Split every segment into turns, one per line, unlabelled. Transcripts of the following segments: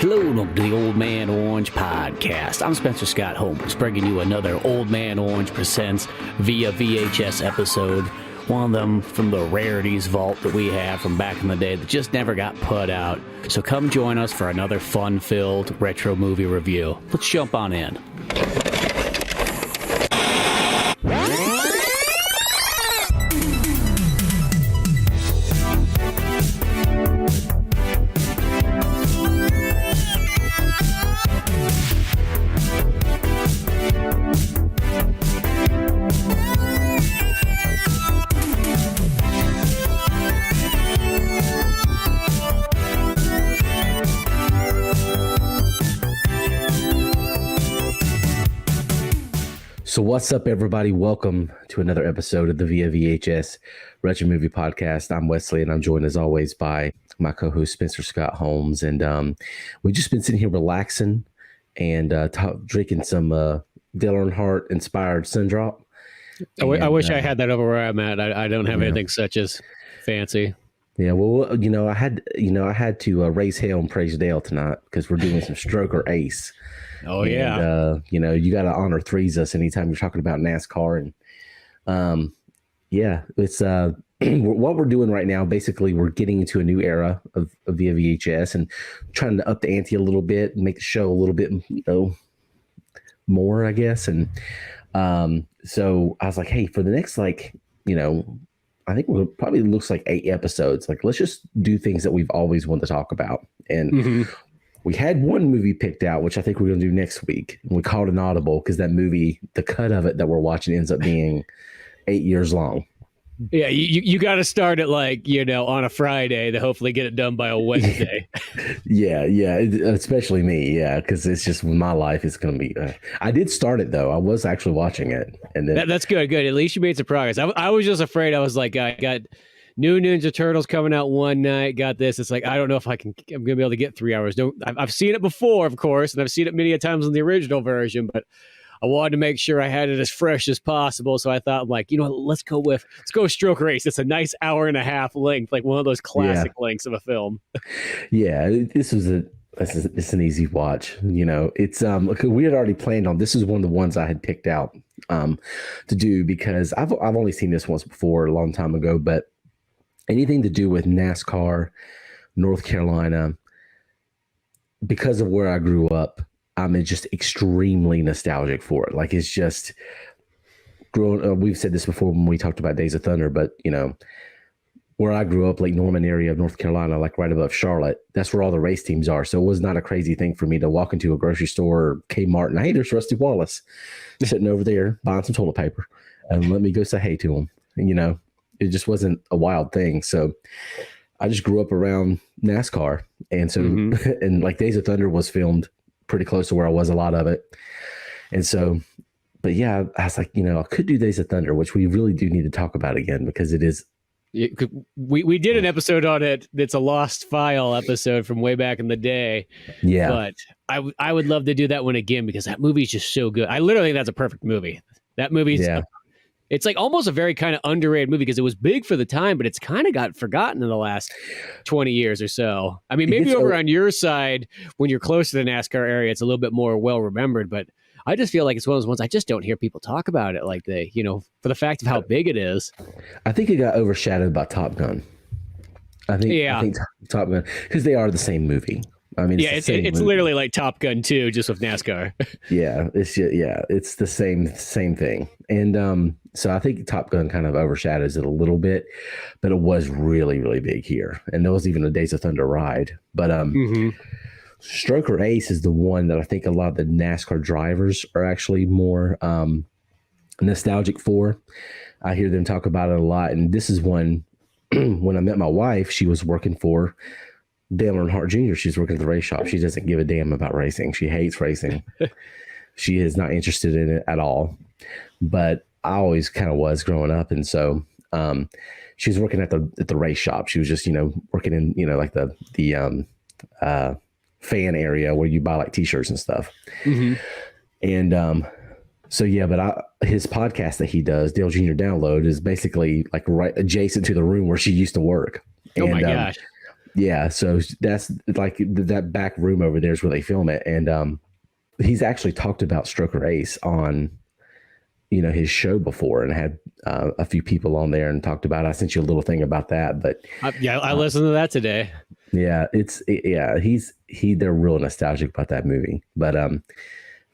Hello, and welcome to the Old Man Orange Podcast. I'm Spencer Scott Holmes, bringing you another Old Man Orange Presents Via VHS episode. One of them from the rarities vault that we have from back in the day that just never got put out. So come join us for another fun-filled retro movie review. Let's jump on in.
So what's up, everybody? Welcome to another episode of the Via VHS Retro Movie Podcast. I'm Wesley, and I'm joined as always by my co-host Spencer Scott Holmes. And we've just been sitting here relaxing and drinking some Dale Earnhardt inspired Sundrop.
I wish I had that over where I'm at. I don't have anything such as fancy.
Yeah, well, I had to raise hell and praise Dale tonight because we're doing some stroke or ace.
Oh,
and,
yeah.
You got to honor threes us anytime you're talking about NASCAR. And it's what we're doing right now. Basically, we're getting into a new era of Via VHS and trying to up the ante a little bit and make the show a little bit, more, I guess. And so I was like, hey, for the next, I think we'll probably looks like 8 episodes. Like, let's just do things that we've always wanted to talk about. And we had one movie picked out, which I think we're going to do next week. And we called an audible because that movie, the cut of it that we're watching ends up being 8 years long.
Yeah, you got to start it on a Friday to hopefully get it done by a Wednesday.
Yeah, especially me. Yeah, because it's just my life is going to be. I did start it though. I was actually watching it, and then
that's good. Good. At least you made some progress. I was just afraid. I was like, I got new Ninja Turtles coming out one night. Got this. It's like I don't know if I'm going to be able to get 3 hours. I've seen it before, of course, and I've seen it many a times in the original version, but I wanted to make sure I had it as fresh as possible. So I thought, let's go Stroke Race. It's a nice hour and a half length, like one of those classic lengths of a film.
Yeah, it's an easy watch. It's we had already planned on this. Is one of the ones I had picked out to do because I've only seen this once before a long time ago, but anything to do with NASCAR, North Carolina, because of where I grew up, I'm just extremely nostalgic for it. Like, it's just growing. We've said this before when we talked about Days of Thunder, but where I grew up, Lake Norman area of North Carolina, like right above Charlotte, that's where all the race teams are. So it was not a crazy thing for me to walk into a grocery store or Kmart and, hey, there's Rusty Wallace sitting over there buying some toilet paper, and let me go say hey to him. And, it just wasn't a wild thing. So I just grew up around NASCAR, and so and like Days of Thunder was filmed pretty close to where I was, a lot of it. And so, but yeah, I was like, I could do Days of Thunder, which we really do need to talk about again because it is.
We did an episode on it. It's a lost file episode from way back in the day.
Yeah.
But I would love to do that one again because that movie is just so good. I literally think that's a perfect movie. That movie's it's like almost a very kind of underrated movie because it was big for the time, but it's kind of got forgotten in the last 20 years or so. I mean, maybe over on your side, when you're close to the NASCAR area, it's a little bit more well remembered, but I just feel like it's one of those ones I just don't hear people talk about it like they, for the fact of how big it is.
I think it got overshadowed by Top Gun. I think Top Gun, because they are the same movie. I mean,
it's literally like Top Gun 2, just with NASCAR.
It's the same thing. And so I think Top Gun kind of overshadows it a little bit, but it was really, really big here. And there was even a Days of Thunder ride. But Stroke or Ace is the one that I think a lot of the NASCAR drivers are actually more nostalgic for. I hear them talk about it a lot. And this is one, when I met my wife, she was working for Dale Earnhardt Jr. She's working at the race shop. She doesn't give a damn about racing. She hates racing. She is not interested in it at all. But I always kind of was growing up. And so she was working at the race shop. She was just, working in, like the fan area where you buy like t-shirts and stuff. And so, yeah, but his podcast that he does, Dale Jr. Download, is basically like right adjacent to the room where she used to work.
Oh, my gosh.
Yeah, so that's like that back room over there is where they film it, and he's actually talked about Stroker Ace on, his show before, and had a few people on there and talked about it. I sent you a little thing about that, but
I listened to that today.
Yeah, they're real nostalgic about that movie. But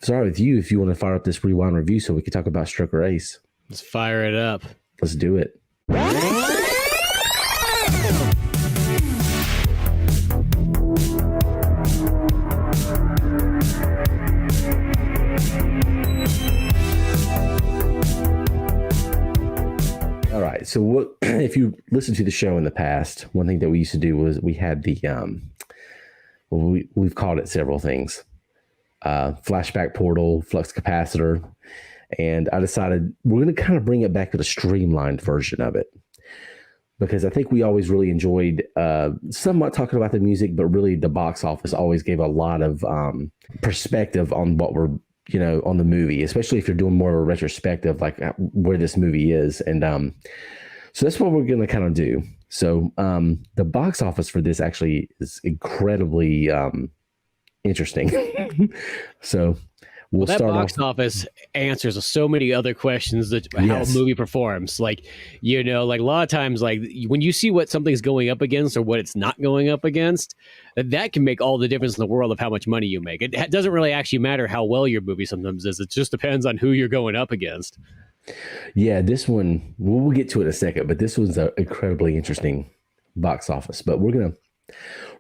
sorry with you if you want to fire up this rewind review so we can talk about Stroker Ace.
Let's fire it up.
Let's do it. All right. So what if you listen to the show in the past, one thing that we used to do was we had the we've called it several things. Flashback portal, flux capacitor. And I decided we're going to kind of bring it back to the streamlined version of it, because I think we always really enjoyed somewhat talking about the music, but really the box office always gave a lot of perspective on what we're, on the movie, especially if you're doing more of a retrospective, like where this movie is. And so that's what we're going to kind of do. So the box office for this actually is incredibly interesting. So we'll
that
start
box office answers so many other questions that how a movie performs. Like, like a lot of times, like when you see what something's going up against or what it's not going up against, that can make all the difference in the world of how much money you make. It doesn't really actually matter how well your movie sometimes is. It just depends on who you're going up against.
Yeah, this one, we'll get to it in a second, but this was an incredibly interesting box office. But we're going to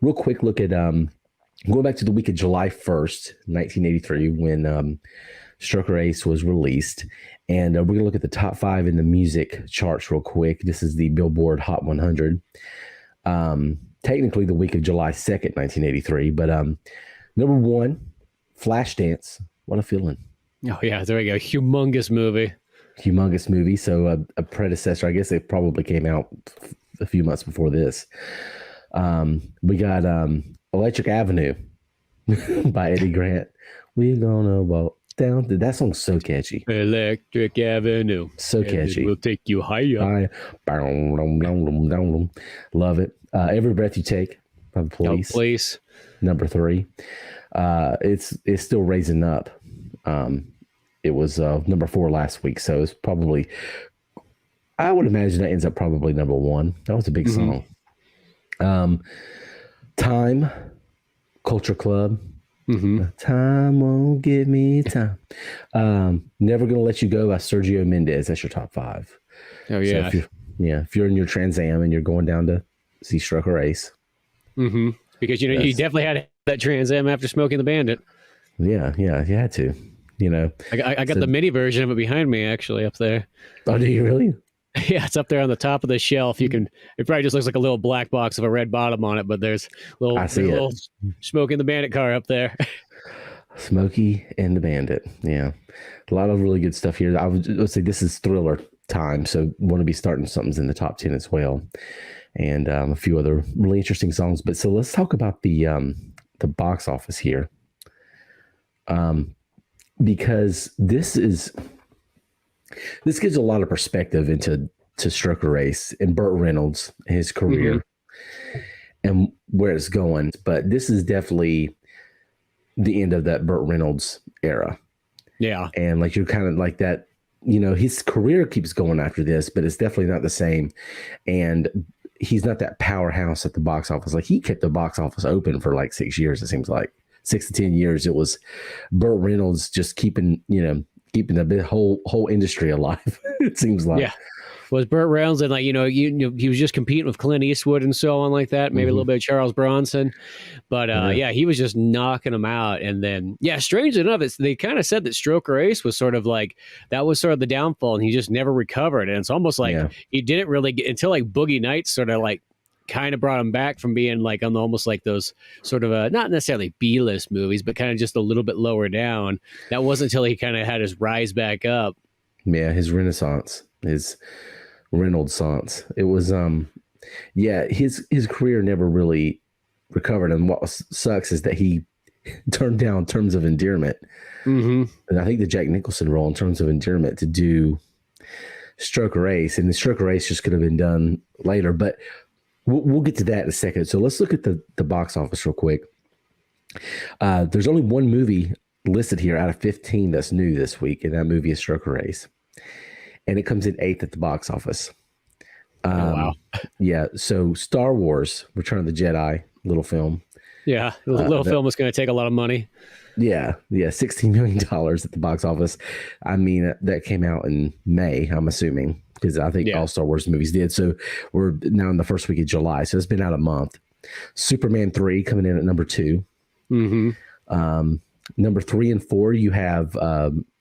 real quick look at going back to the week of July 1st, 1983, when Stroker Ace was released. And we're going to look at the top 5 in the music charts real quick. This is the Billboard Hot 100. Technically the week of July 2nd, 1983. But number 1, Flashdance. What a feeling.
Oh, yeah. There we go. Humongous movie.
So a predecessor. I guess it probably came out a few months before this. We got Electric Avenue by Eddie Grant. We're gonna walk down. That song's so catchy.
Electric Avenue.
So catchy.
We'll take you higher.
Love it. Every Breath You Take by the Police.
Police.
Number 3. It's still raising up. It was number 4 last week, so it's probably, I would imagine that ends up probably number 1. That was a big song. Time, Culture Club. Time won't give me time. Never Gonna Let You Go by Sergio Mendes. That's your top 5.
Oh yeah.
So if you're in your Trans Am and you're going down to see Stroker Ace,
because you definitely had that Trans Am after Smoking the Bandit.
Yeah, you had to.
I got the mini version of it behind me actually up there.
Oh, do you really?
Yeah, it's up there on the top of the shelf. It probably just looks like a little black box with a red bottom on it, but there's a little Smoking the Bandit car up there.
Smokey and the Bandit. Yeah. A lot of really good stuff here. Let's say this is thriller time, so want to be starting something's in the top 10 as well. And a few other really interesting songs. But so let's talk about the box office here. Because this gives a lot of perspective into Stroker Ace and Burt Reynolds, his career, and where it's going. But this is definitely the end of that Burt Reynolds era. Yeah. And like you're kind of like that, his career keeps going after this, but it's definitely not the same. And he's not that powerhouse at the box office. Like he kept the box office open for like 6 years, it seems like. 6 to 10 years. It was Burt Reynolds just keeping the whole industry alive. It seems like. Yeah.
Was Burt Reynolds and he was just competing with Clint Eastwood and so on like that. Maybe a little bit of Charles Bronson, but he was just knocking them out. And then strangely enough, they kind of said that Stroker Ace was sort of like that was sort of the downfall, and he just never recovered. And it's almost like he didn't really get until like Boogie Nights sort of like kind of brought him back from being like on almost like those sort of not necessarily B-list movies, but kind of just a little bit lower down. That wasn't until he kind of had his rise back up. Yeah, his renaissance, his Reynolds-sance. It was his career never really recovered, and what sucks is that he turned down Terms of Endearment. And I think the Jack Nicholson role in Terms of Endearment to do Stroker Ace, and the Stroker Ace just could have been done later. But
we'll get to that in a second. So let's look at the box office real quick. There's only one movie listed here out of 15 that's new this week, and that movie is Stroker Race, and it comes in 8th at the box office.
Wow.
Yeah. So Star Wars: Return of the Jedi, little film.
Yeah, the little film is going to take a lot of money.
Yeah, $16 million at the box office. I mean, that came out in May, I'm assuming, because I think all Star Wars movies did. So we're now in the first week of July, so it's been out a month. Superman 3 coming in at number 2.
Mm-hmm.
Number 3 and 4, you have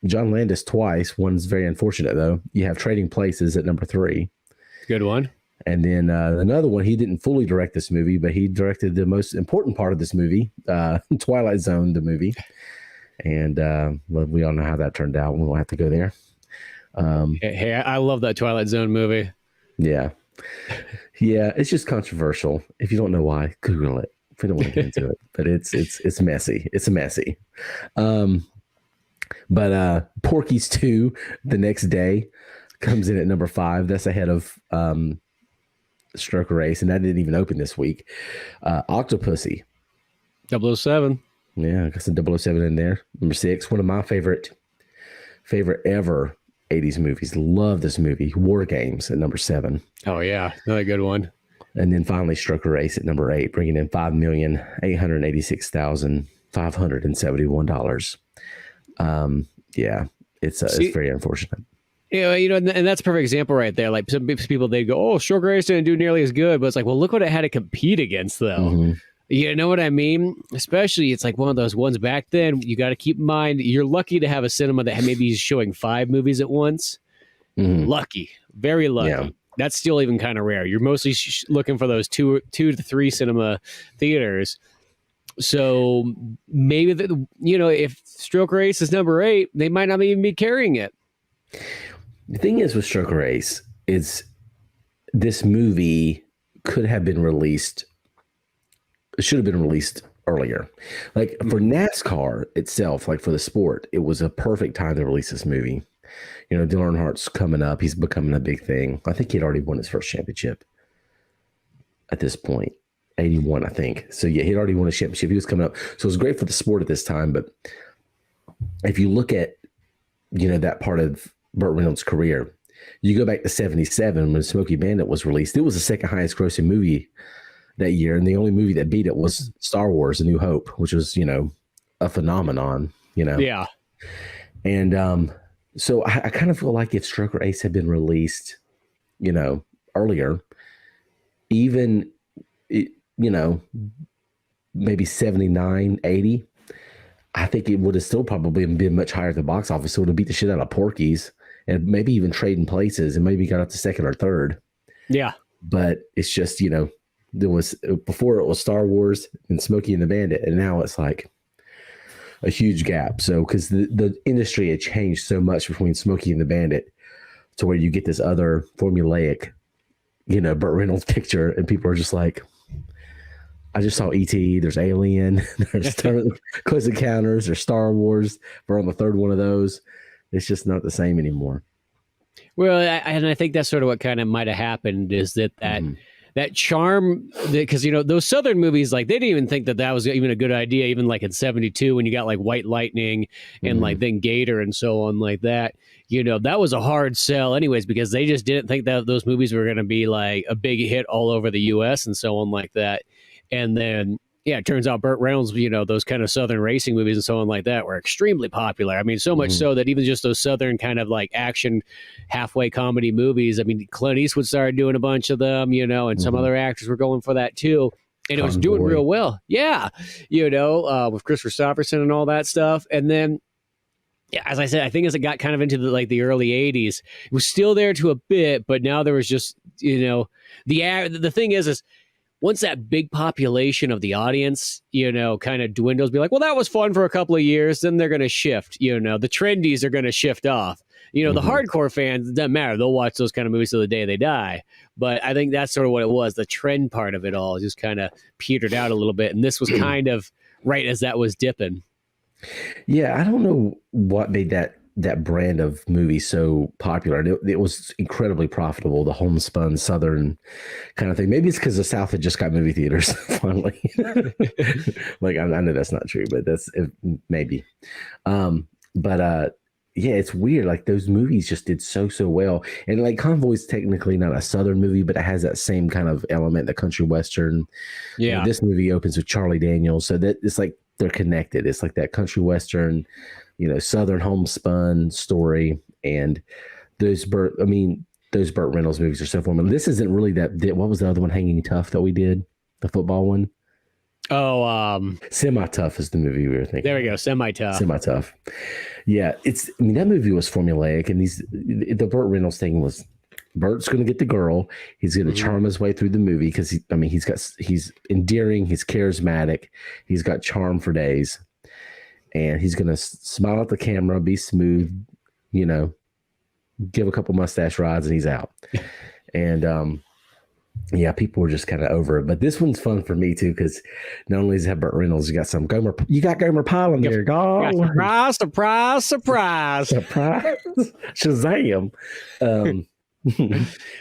John Landis twice. One's very unfortunate, though. You have Trading Places at number 3.
Good one.
And then another one, he didn't fully direct this movie, but he directed the most important part of this movie, Twilight Zone, the movie. And well, we all know how that turned out. We won't have to go there.
Hey, I love that Twilight Zone movie.
Yeah. Yeah, it's just controversial. If you don't know why, Google it. If we don't want to get into it. But it's messy. It's messy. But Porky's 2, The Next Day, comes in at number 5. That's ahead of Stroker Race, and that didn't even open this week. Octopussy.
007.
Yeah, I got some 007 in there. Number 6, one of my favorite ever 80s movies. Love this movie. War Games at number 7.
Oh, yeah. Another good one.
And then finally Stroker Race at number 8, bringing in $5,886,571. Yeah, it's very unfortunate.
Yeah, and that's a perfect example right there. Like some people, they go, "Oh, Stroker Race didn't do nearly as good," but it's like, well, look what it had to compete against, though.
Mm-hmm.
You know what I mean? Especially, it's like one of those ones back then. You got to keep in mind, you're lucky to have a cinema that maybe is showing 5 movies at once.
Mm-hmm.
Lucky, very lucky. Yeah. That's still even kind of rare. You're mostly looking for those 2 to 3 cinema theaters. So maybe if Stroker Race is number 8, they might not even be carrying it.
The thing is with Stroker Race is this movie could have been released. It should have been released earlier. Like for NASCAR itself, like for the sport, it was a perfect time to release this movie. Dale Earnhardt's coming up. He's becoming a big thing. I think he'd already won his first championship at this point. 81, I think. So yeah, he'd already won a championship. He was coming up. So it was great for the sport at this time. But if you look at, that part of Burt Reynolds' career, you go back to 77 when Smokey Bandit was released. It was the second highest grossing movie that year. And the only movie that beat it was Star Wars: A New Hope, which was, a phenomenon,
Yeah.
And so I kind of feel like if Stroker Ace had been released, earlier, even, maybe 79, 80, I think it would have still probably been much higher at the box office. So it would have beat the shit out of Porky's and maybe even Trading Places and maybe got up to 2nd or 3rd.
Yeah.
But it's just, there was, before it was Star Wars and Smokey and the Bandit, and now it's like a huge gap. So, because the industry had changed so much between Smokey and the Bandit to where you get this other formulaic, Burt Reynolds picture, and people are just like, I just saw E.T., there's Alien, there's Close Encounters, there's Star Wars. We're on the 3rd one of those. It's just not the same anymore.
Well, I think that's sort of what kind of might have happened is that charm, because, those Southern movies, like, they didn't even think that was even a good idea, even like in 72 when you got like White Lightning and like then Gator and so on like that. That was a hard sell anyways, because they just didn't think that those movies were going to be like a big hit all over the U.S. and so on like that. And then, it turns out Burt Reynolds, those kind of Southern racing movies and so on like that were extremely popular. I mean, so much so that even just those Southern kind of like action halfway comedy movies, I mean, Clint Eastwood started doing a bunch of them, and some other actors were going for that too. And it was doing real well. Yeah. With Chris Christopherson and all that stuff. And then, as I said, I think as it got kind of into the early 80s, it was still there to a bit, but now there was just, the thing is once that big population of the audience, kind of dwindles, be like, well, that was fun for a couple of years. Then they're going to shift, the trendies are going to shift off. The hardcore fans, it doesn't matter. They'll watch those kind of movies till the day they die. But I think that's sort of what it was. The trend part of it all just kind of petered out a little bit. And this was kind of right as that was dipping.
Yeah, I don't know what made that that brand of movie so popular. And it was incredibly profitable, the homespun Southern kind of thing. Maybe it's because the South had just got movie theaters finally. Like, I know that's not true, but maybe. Yeah, it's weird. Like, those movies just did so well. And like, Convoy's technically not a Southern movie, but it has that same kind of element, the country Western.
Yeah.
You know, this movie opens with Charlie Daniels. So that it's like they're connected. It's like that country Western, Southern homespun story. And those Burt Reynolds movies are so formative. This isn't really what was the other one, Hanging Tough, that we did? The football one?
Oh,
Semi-Tough is the movie we were thinking.
there we go. Semi-tough.
Yeah, that movie was formulaic, and the Burt Reynolds thing was Burt's going to get the girl. He's going to charm his way through the movie because he's endearing, he's charismatic, he's got charm for days, and he's going to smile at the camera, be smooth, give a couple mustache rides, and he's out. And yeah, people were just kind of over it. But this one's fun for me too, because not only does it have Burt Reynolds, you got Gomer Pyle in there.
Oh, surprise.
Shazam.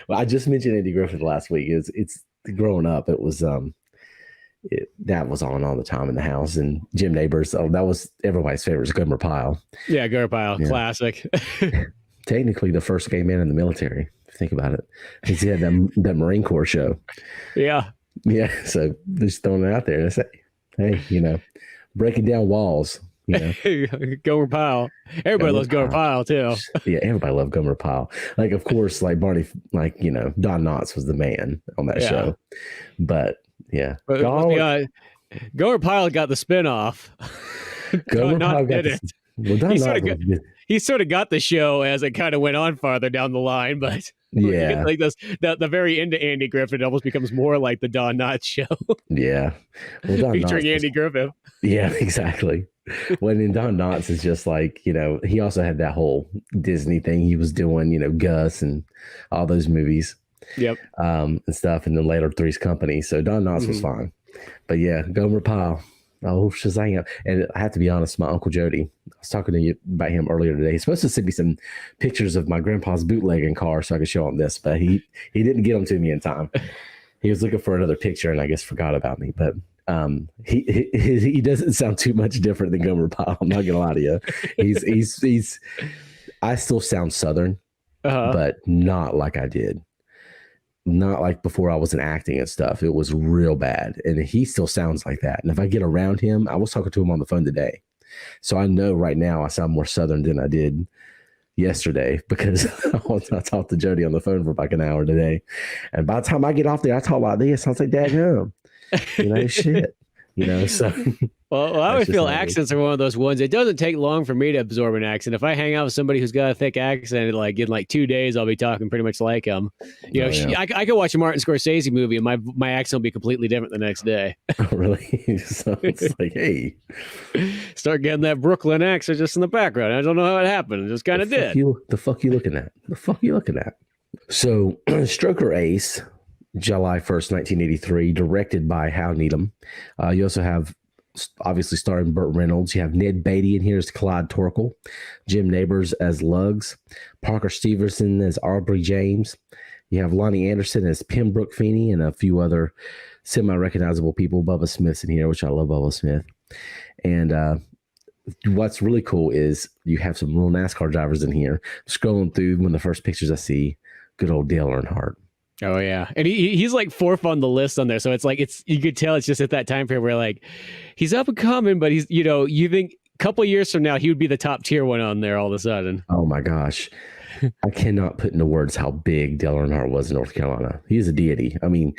Well, I just mentioned Andy Griffith last week. It's growing up. It was that was on all the time in the house. And Jim Neighbors, that was everybody's favorite, Gomer Pyle.
Yeah, Gomer Pyle, yeah. Classic.
Technically the first gay man in the military. Think about it, because he had that Marine Corps show. Yeah. So just throwing it out there and say, hey, breaking down walls.
Gomer Pyle. Everybody loves Gomer Pyle too.
Yeah, everybody loved Gomer Pyle. Like, of course, like Barney, Don Knotts was the man on that show. But yeah,
Gomer Pyle got the spinoff.
Gomer Pyle got it. Well,
he sort of got the show as it kind of went on farther down the line, but
yeah,
like the very end of Andy Griffith almost becomes more like the Don Knotts show.
Yeah, well,
featuring Andy Griffith.
Yeah, exactly. When in Don Knotts is just like, he also had that whole Disney thing he was doing, Gus and all those movies.
Yep.
And stuff, and then later Three's Company. So Don Knotts was fine, but yeah, Gomer Pyle. Oh, Shazam. And I have to be honest, my Uncle Jody, I was talking to you about him earlier today. He's supposed to send me some pictures of my grandpa's bootlegging car so I could show him this, but he didn't get them to me in time. He was looking for another picture and I guess forgot about me. But he doesn't sound too much different than Gomer Pyle. I'm not gonna lie to you. He's I still sound Southern, but not like I did. Not like before I was in acting and stuff. It was real bad. And he still sounds like that. And if I get around him, I was talking to him on the phone today. So I know right now I sound more Southern than I did yesterday because I talked to Jody on the phone for like an hour today. And by the time I get off there, I talk like this. I was like, dadgum, shit. So
well, I would feel accents are one of those ones. It doesn't take long for me to absorb an accent. If I hang out with somebody who's got a thick accent, like in like 2 days, I'll be talking pretty much like them. I could watch a Martin Scorsese movie and my accent will be completely different the next day.
Oh, really? So it's like, hey,
start getting that Brooklyn accent just in the background. I don't know how it happened. It just kind of did.
The fuck you looking at? So Stroker Ace, July 1st, 1983, directed by Hal Needham. You also have, obviously starring Burt Reynolds. You have Ned Beatty in here as Clyde Torkel, Jim Neighbors as Lugs, Parker Stevenson as Aubrey James. You have Lonnie Anderson as Pembroke Feeney and a few other semi-recognizable people. Bubba Smith's in here, which I love Bubba Smith. And what's really cool is you have some real NASCAR drivers in here. Scrolling through, one of the first pictures I see, good old Dale Earnhardt.
Oh yeah, and he's like fourth on the list on there, so it's like you could tell it's just at that time period where like he's up and coming, but he's you think a couple of years from now he would be the top tier one on there all of a sudden.
Oh my gosh, I cannot put into words how big Dale Earnhardt was in North Carolina. He is a deity. I mean,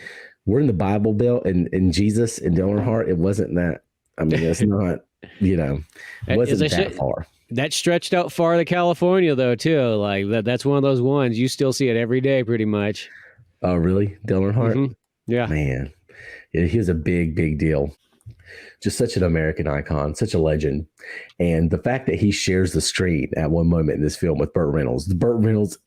we're in the Bible Belt, and Jesus and Dale Earnhardt, it wasn't that. I mean, it's not. It wasn't that far.
That stretched out far to California though too. Like that's one of those ones you still see it every day, pretty much.
Oh, really? Dale Earnhardt?
Mm-hmm. Yeah.
Man. Yeah, he was a big, big deal. Just such an American icon, such a legend. And the fact that he shares the screen at one moment in this film with Burt Reynolds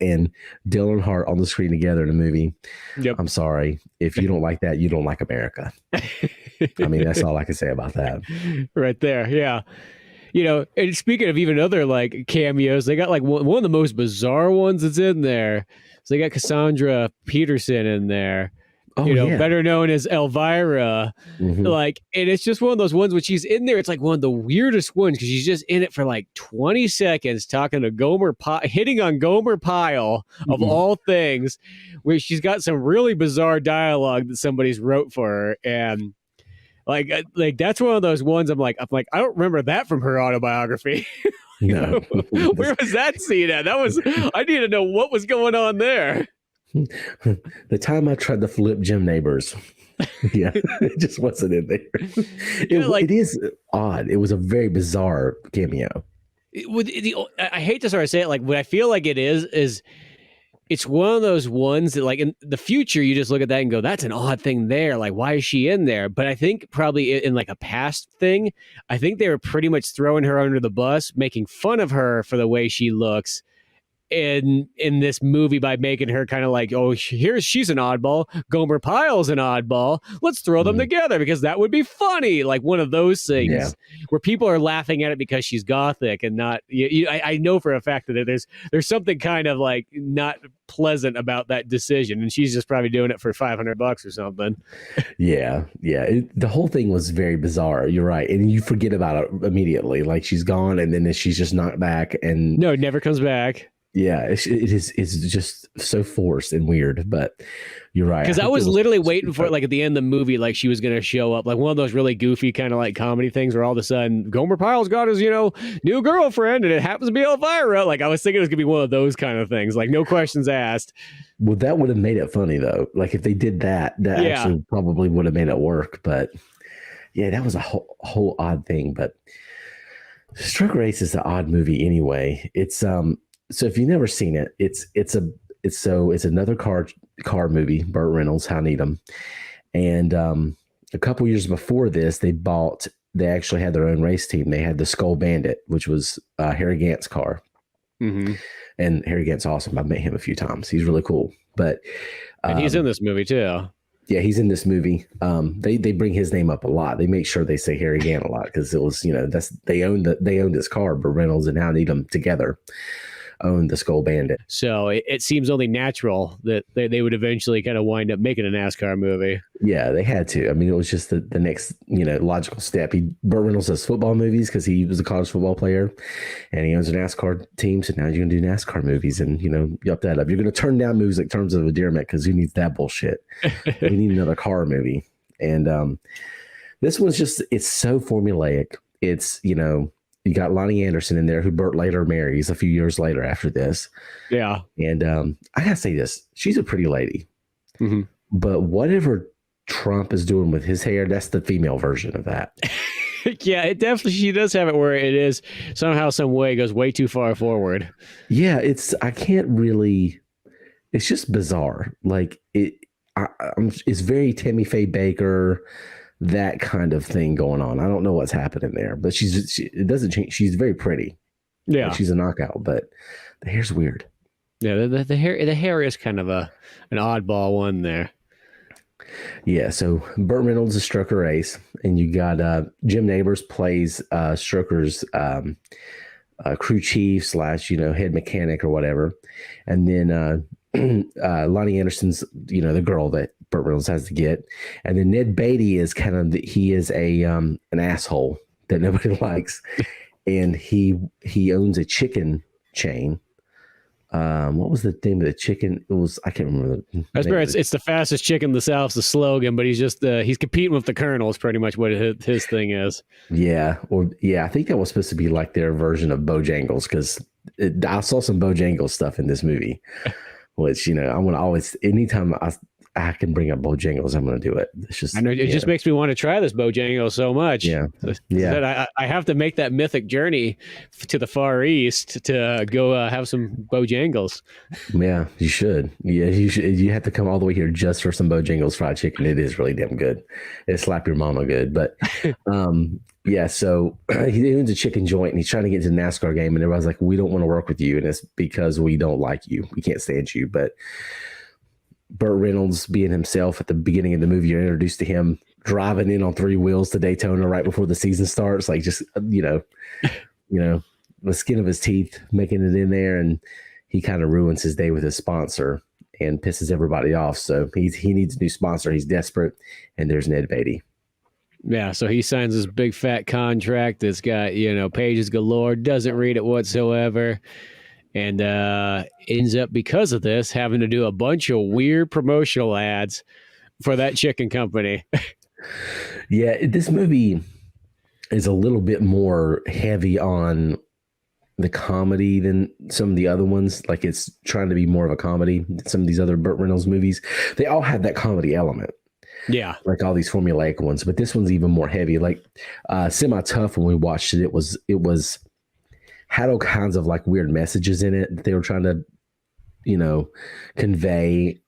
and Dale Earnhardt on the screen together in a movie.
Yep.
I'm sorry. If you don't like that, you don't like America. I mean, that's all I can say about that.
Right there. Yeah. you know, and speaking of even other like cameos, they got like one of the most bizarre ones that's in there. So they got Cassandra Peterson in there,
Oh yeah.
better known as Elvira. Like, and it's just one of those ones when she's in there, it's like one of the weirdest ones because she's just in it for like 20 seconds talking to hitting on Gomer Pyle of all things, where she's got some really bizarre dialogue that somebody's wrote for her. And like that's one of those ones I'm like, I don't remember that from her autobiography.
No.
Where was that scene at? I need to know what was going on there.
The time I tried to flip Jim Neighbors. Yeah, it just wasn't in there. It is odd. It was a very bizarre cameo.
I hate to sort of say it, like what I feel like it is it's one of those ones that like in the future, you just look at that and go, that's an odd thing there. Like, why is she in there? But I think probably in like a past thing, I think they were pretty much throwing her under the bus, making fun of her for the way she looks in this movie by making her kind of like, oh, she's an oddball. Gomer Pyle's an oddball. Let's throw them together because that would be funny. Like one of those things where people are laughing at it because she's gothic and not. I know for a fact that there's something kind of like not pleasant about that decision, and she's just probably doing it for $500 or something.
Yeah. The whole thing was very bizarre. You're right, and you forget about it immediately. Like she's gone, and then she's just knocked back, and
no, it never comes back.
Yeah, it's just so forced and weird, but you're right.
Because I was literally waiting for it, like at the end of the movie, like she was going to show up, like one of those really goofy kind of like comedy things where all of a sudden Gomer Pyle's got his, new girlfriend and it happens to be Elvira. Like I was thinking it was going to be one of those kind of things, like no questions asked.
Well, that would have made it funny though. Like if they did that actually probably would have made it work. But yeah, that was a whole odd thing. But Stroke Race is an odd movie anyway. It's so if you've never seen it, it's another car movie. Burt Reynolds, How Needham, and a couple years before this, they actually had their own race team. They had the Skull Bandit, which was Harry Gant's car, and Harry Gant's awesome. I've met him a few times. He's really cool. But
and he's in this movie too.
Yeah, he's in this movie. They bring his name up a lot. They make sure they say Harry Gant a lot because it was they owned this car. Burt Reynolds and How Needham together owned the Skull Bandit.
So it seems only natural that they would eventually kind of wind up making a NASCAR movie.
Yeah, they had to. I mean, it was just the next, logical step. Burt Reynolds does football movies because he was a college football player and he owns a NASCAR team. So now you're going to do NASCAR movies and, you up that up. You're going to turn down movies like Terms of Endearment because who needs that bullshit? We need another car movie. And this one's just, it's so formulaic. It's, you got Lonnie Anderson in there, who Burt later marries a few years later after this. Yeah. And I gotta say this, she's a pretty lady. But whatever Trump is doing with his hair, that's the female version of that.
Yeah, it definitely, she does have it where it is somehow, some way, goes way too far forward.
Yeah, it's just bizarre. Like it's very Tammy Faye Baker, that kind of thing going on. I don't know what's happening there, but it doesn't change. She's very pretty. Yeah. Like she's a knockout, but the hair's weird.
Yeah. The hair is kind of an oddball one there.
Yeah. So Burt Reynolds is Stroker Race, and you got Jim Neighbors plays Stroker's crew chief / head mechanic or whatever. And then Lonnie Anderson's, the girl that Burt Reynolds has to get. And then Ned Beatty is he is an asshole that nobody likes. And he owns a chicken chain. What was the name of the chicken? It was, I can't remember.
It's the fastest chicken in the South's the slogan, but he's just he's competing with the Colonel is pretty much what his thing is. Yeah.
I think that was supposed to be like their version of Bojangles, because I saw some Bojangles stuff in this movie. Which, I want to always, anytime I can bring up Bojangles, I'm going to do it. It's just,
I know it just makes me want to try this Bojangles so much.
Yeah.
I have to make that mythic journey to the Far East to go have some Bojangles.
Yeah, you should. Yeah, you should. You have to come all the way here just for some Bojangles fried chicken. It is really damn good. It slap your mama good. But yeah, so he owns a chicken joint and he's trying to get to the NASCAR game, and everybody's like, we don't want to work with you, and it's because we don't like you. We can't stand you. But Burt Reynolds being himself at the beginning of the movie, you're introduced to him driving in on three wheels to Daytona right before the season starts, like just the skin of his teeth making it in there, and he kind of ruins his day with his sponsor and pisses everybody off. So he needs a new sponsor. He's desperate, and there's Ned Beatty.
Yeah, so he signs this big fat contract that's got, pages galore, doesn't read it whatsoever, and ends up, because of this, having to do a bunch of weird promotional ads for that chicken company.
Yeah, this movie is a little bit more heavy on the comedy than some of the other ones. Like, it's trying to be more of a comedy than some of these other Burt Reynolds movies. They all have that comedy element.
Yeah.
Like all these formulaic ones, but this one's even more heavy. Like Semi Tough, when we watched it, it was had all kinds of like weird messages in it that they were trying to, convey.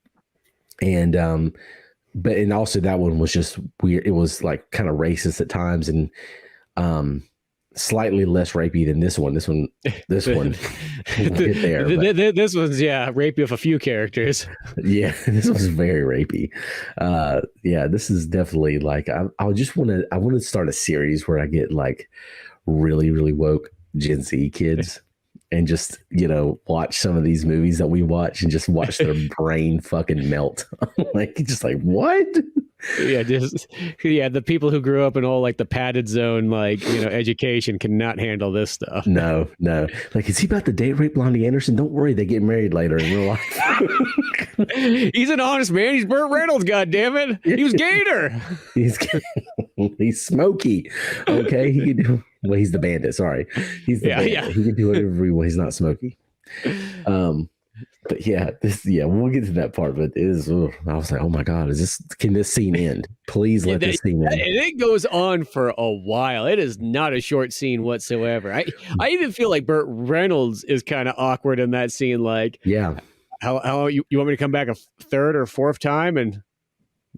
And and also that one was just weird. It was like kind of racist at times, and slightly less rapey than this one. This one we'll get there.
This one's rapey with a few characters.
Yeah, this was very rapey. This is definitely like I want to start a series where I get like really, really woke Gen Z kids and just, watch some of these movies that we watch and just watch their brain fucking melt. Like what? The people who grew up in all like the padded zone, education cannot handle this stuff. No. Like, is he about to date rape Blondie Anderson? Don't worry, they get married later in real life.
He's an honest man. He's Burt Reynolds, goddammit. He was Gator.
He's Smokey. Okay, he can do. Well, he's the bandit. Sorry, he's the bandit. Yeah. He can do whatever he wants. He's not Smokey. But we'll get to that part. But I was like, oh my God, can this scene end? Please let this scene end.
And it goes on for a while. It is not a short scene whatsoever. I even feel like Burt Reynolds is kind of awkward in that scene. Like,
yeah,
how you want me to come back a third or fourth time? And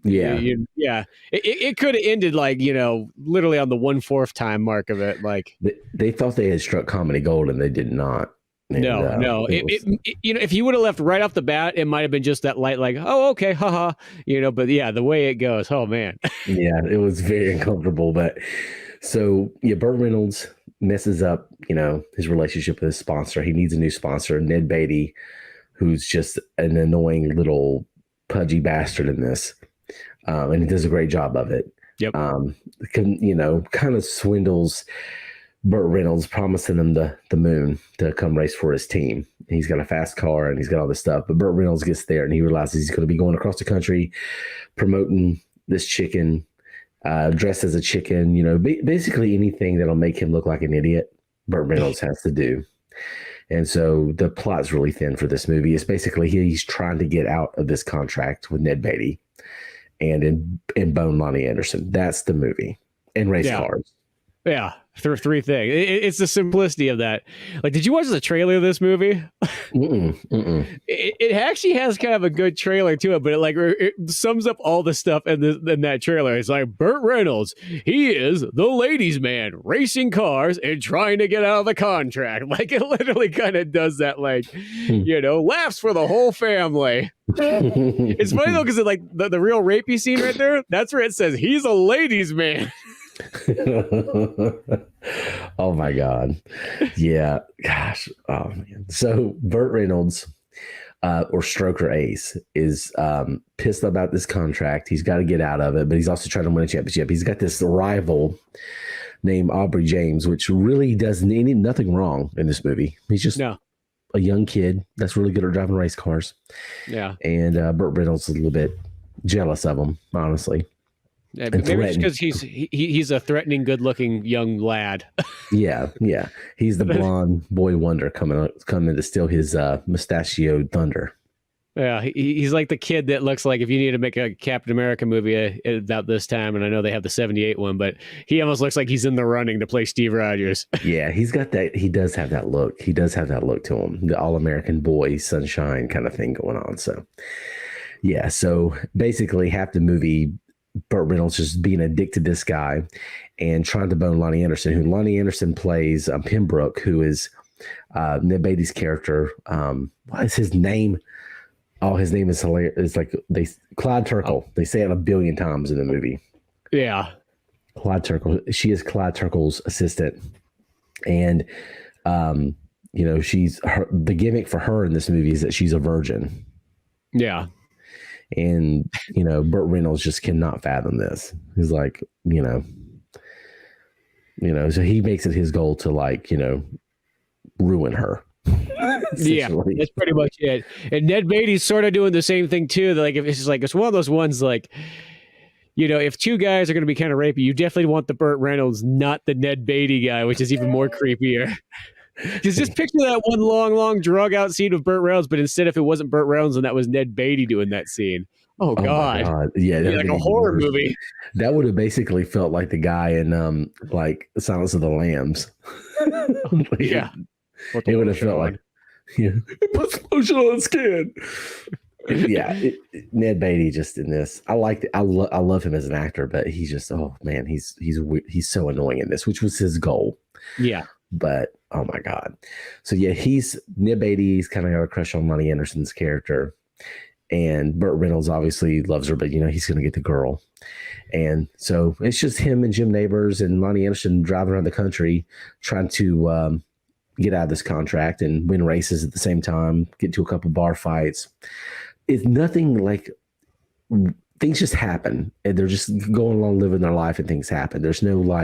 it could have ended like, literally on the 1/4 time mark of it. Like
they thought they had struck comedy gold, and they did not. And,
no. If he would have left right off the bat, it might have been just that light, like, oh, okay, haha, But the way it goes, oh man.
Yeah, it was very uncomfortable. But so Burt Reynolds messes up, his relationship with his sponsor. He needs a new sponsor, Ned Beatty, who's just an annoying little pudgy bastard in this, and he does a great job of it.
Yep.
Kind of swindles Burt Reynolds, promising him the moon to come race for his team. He's got a fast car and he's got all this stuff. But Burt Reynolds gets there and he realizes he's going to be going across the country promoting this chicken, dressed as a chicken. Basically anything that'll make him look like an idiot, Burt Reynolds has to do. And so the plot's really thin for this movie. It's basically he's trying to get out of this contract with Ned Beatty and in Bone Lonnie Anderson. That's the movie. And race cars.
Yeah. Three things. It's the simplicity of that. Like, did you watch the trailer of this movie? It actually has kind of a good trailer to it, but it sums up all the stuff in that trailer. It's like, Burt Reynolds, he is the ladies' man, racing cars and trying to get out of the contract. Like, it literally kind of does that, laughs for the whole family. It's funny though, because like the real rapey scene right there, that's where it says he's a ladies' man.
Oh my God. Yeah. Gosh. Oh man. So Burt Reynolds, or Stroker Ace, is pissed about this contract. He's got to get out of it, but he's also trying to win a championship. He's got this rival named Aubrey James, which really does nothing wrong in this movie. He's just a young kid that's really good at driving race cars. Yeah. And Burt Reynolds is a little bit jealous of him, honestly.
Yeah, maybe it's because he's a threatening, good-looking young lad.
Yeah. He's the blonde boy wonder coming to steal his mustachioed thunder.
Yeah, he's like the kid that looks like if you need to make a Captain America movie about this time, and I know they have the 78 one, but he almost looks like he's in the running to play Steve Rogers.
Yeah, he's got that. He does have that look. He does have that look to him, the all-American boy, sunshine kind of thing going on. So, yeah, so basically half the movie, Burt Reynolds just being a dick to this guy and trying to bone Lonnie Anderson, who Lonnie Anderson plays Pembroke, who is Ned Beatty's character. What is his name? Oh, his name is hilarious. It's like Clyde Turkle. They say it 1 billion times in the movie.
Yeah.
Clyde Turkle. She is Clyde Turkle's assistant. And, the gimmick for her in this movie is that she's a virgin.
Yeah.
And, Burt Reynolds just cannot fathom this. He's like, so he makes it his goal to ruin her.
Yeah, that's pretty much it. And Ned Beatty's sort of doing the same thing too. Like, if it's one of those ones like, if two guys are going to be kind of rapey, you definitely want the Burt Reynolds, not the Ned Beatty guy, which is even more creepier. Just picture that one long drug out scene of Burt Reynolds, but instead, if it wasn't Burt Reynolds and that was Ned Beatty doing that scene. Oh God.
Yeah,
like a horror movie.
That would have basically felt like the guy in Silence of the Lambs.
Yeah.
It would have felt like it puts lotion on skin. Yeah, Ned Beatty just in this. I love him as an actor, but he's just he's so annoying in this, which was his goal.
Yeah.
But oh my God. So yeah, Ned Beatty's kind of got a crush on Lonnie Anderson's character. And Burt Reynolds obviously loves her, but he's going to get the girl. And so it's just him and Jim Neighbors and Lonnie Anderson driving around the country trying to get out of this contract and win races at the same time, get to a couple bar fights. It's nothing like things just happen and they're just going along living their life and things happen. There's no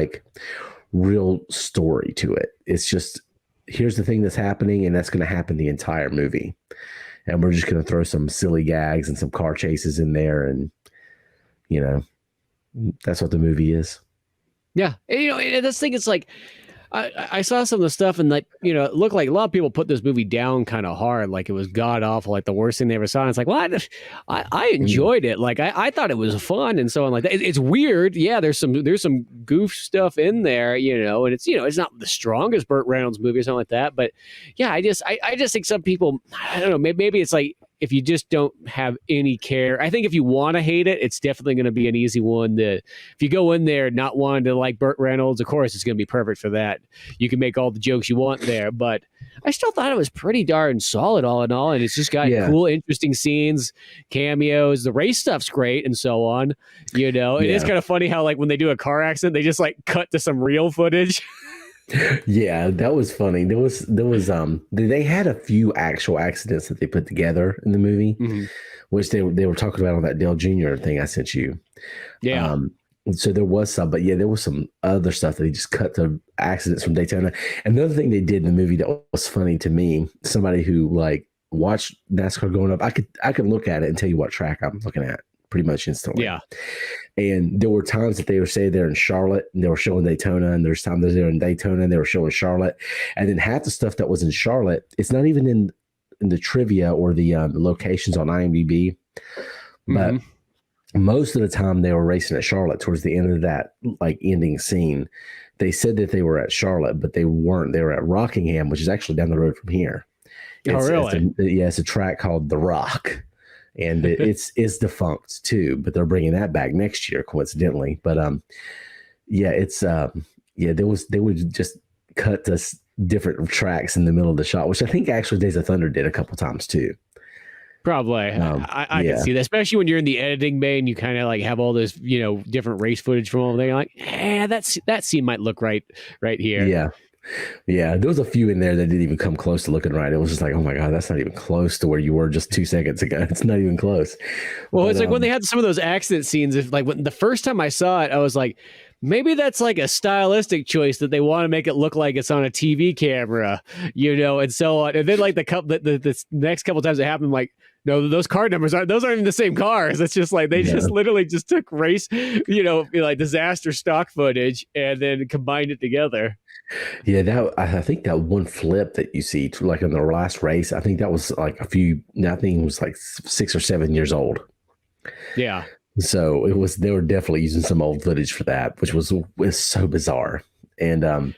real story to it. It's just, here's the thing that's happening and that's going to happen the entire movie. And we're just going to throw some silly gags and some car chases in there. And, that's what the movie is.
Yeah. And this thing is like, I saw some of the stuff and it looked like a lot of people put this movie down kind of hard. Like it was god awful, like the worst thing they ever saw. And it's like, well, I enjoyed it. Like I thought it was fun and so on like that. It's weird. Yeah. There's some goof stuff in there, and it's not the strongest Burt Reynolds movie or something like that. But yeah, I just think some people, I don't know, maybe it's like, if you just don't have any care, I think if you want to hate it, it's definitely going to be an easy one. If you go in there not wanting to like Burt Reynolds, of course, it's going to be perfect for that. You can make all the jokes you want there, but I still thought it was pretty darn solid all in all. And it's just got cool, interesting scenes, cameos. The race stuff's great and so on. It is kind of funny how when they do a car accident, they just cut to some real footage.
Yeah, that was funny. There was they had a few actual accidents that they put together in the movie, which they were talking about on that Dale Jr. thing I sent you.
Yeah.
So there was some, but yeah, there was some other stuff that they just cut to accidents from Daytona. Another thing they did in the movie that was funny to me, somebody who watched NASCAR growing up, I could look at it and tell you what track I'm looking at pretty much instantly.
Yeah.
And there were times that they were saying they're in Charlotte and they were showing Daytona, and there's times they're in Daytona and they were showing Charlotte. And then half the stuff that was in Charlotte, it's not even in the trivia or the locations on IMDb. But most of the time they were racing at Charlotte towards the end of that ending scene. They said that they were at Charlotte, but they weren't. They were at Rockingham, which is actually down the road from here.
Really?
It's a track called The Rock. And it's defunct too, but they're bringing that back next year, coincidentally. But they would just cut to different tracks in the middle of the shot, which I think actually Days of Thunder did a couple times too.
Probably. I can see that, especially when you're in the editing bay and you kind of have all this, different race footage from over there. You're like, that scene might look right here.
Yeah. Yeah, there was a few in there that didn't even come close to looking right. It was just like, oh my God, that's not even close to where you were just 2 seconds ago. It's not even close.
Well, it's when they had some of those accident scenes. When the first time I saw it, I was like, maybe that's a stylistic choice that they want to make it look like it's on a TV camera, and so on. And then the next couple times it happened, no, those car numbers aren't even the same cars. It's just they just literally just took race, disaster stock footage and then combined it together.
Yeah, I think that one flip that you see in the last race, I think that was I think it was 6 or 7 years old.
Yeah.
So they were definitely using some old footage for that, which was so bizarre. And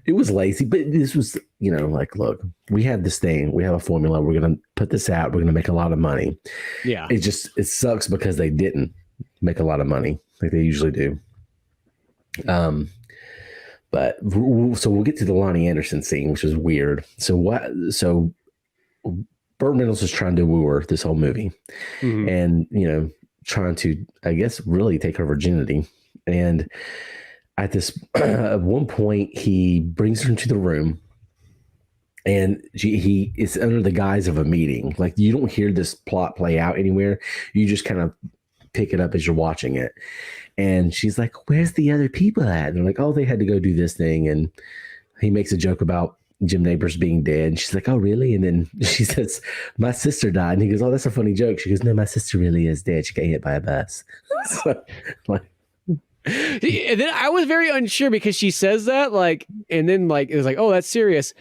it was lazy, but this was, look, we have this thing, we have a formula, we're going to put this out, we're going to make a lot of money.
Yeah.
It sucks because they didn't make a lot of money like they usually do. But so we'll get to the Lonnie Anderson scene, which is weird. So Burt Reynolds was trying to woo her this whole movie, and trying to, I guess, really take her virginity. And at this, at one point, he brings her into the room, and he is under the guise of a meeting. Like, you don't hear this plot play out anywhere. You just kind of pick it up as you're watching it. And she's like, "Where's the other people at?" And they're like, "Oh, they had to go do this thing." And he makes a joke about Jim Neighbors being dead. And she's like, "Oh, really?" And then she says, "My sister died." And he goes, "Oh, that's a funny joke." She goes, "No, my sister really is dead. She got hit by a bus." So, like,
and then I was very unsure because she says that, like, and then like it was like, "Oh, that's serious,"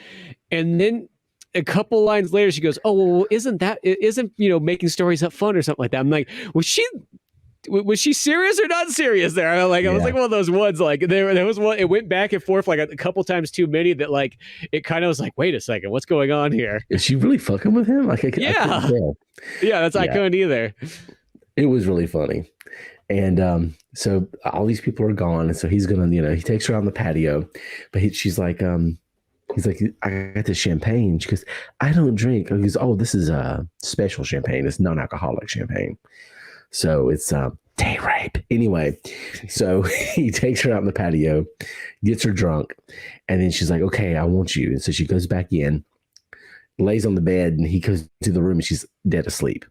and then a couple lines later she goes, "Oh, well, isn't making stories up fun or something like that?" I'm like, was she serious or not serious there? I was like one of those ones, like there was one, it went back and forth like a couple times too many that like it kind of was like, wait a second, what's going on here?
Is she really fucking with him? Like,
yeah, I couldn't either.
It was really funny. And so all these people are gone, and so he's gonna, he takes her on the patio, but she's like, he's like, "I got this champagne." She goes, "I don't drink." He goes, "Oh, this is a special champagne. It's non-alcoholic champagne." So it's day rape. Anyway, so he takes her out on the patio, gets her drunk, and then she's like, "Okay, I want you." And so she goes back in, lays on the bed, and he goes to the room, and she's dead asleep.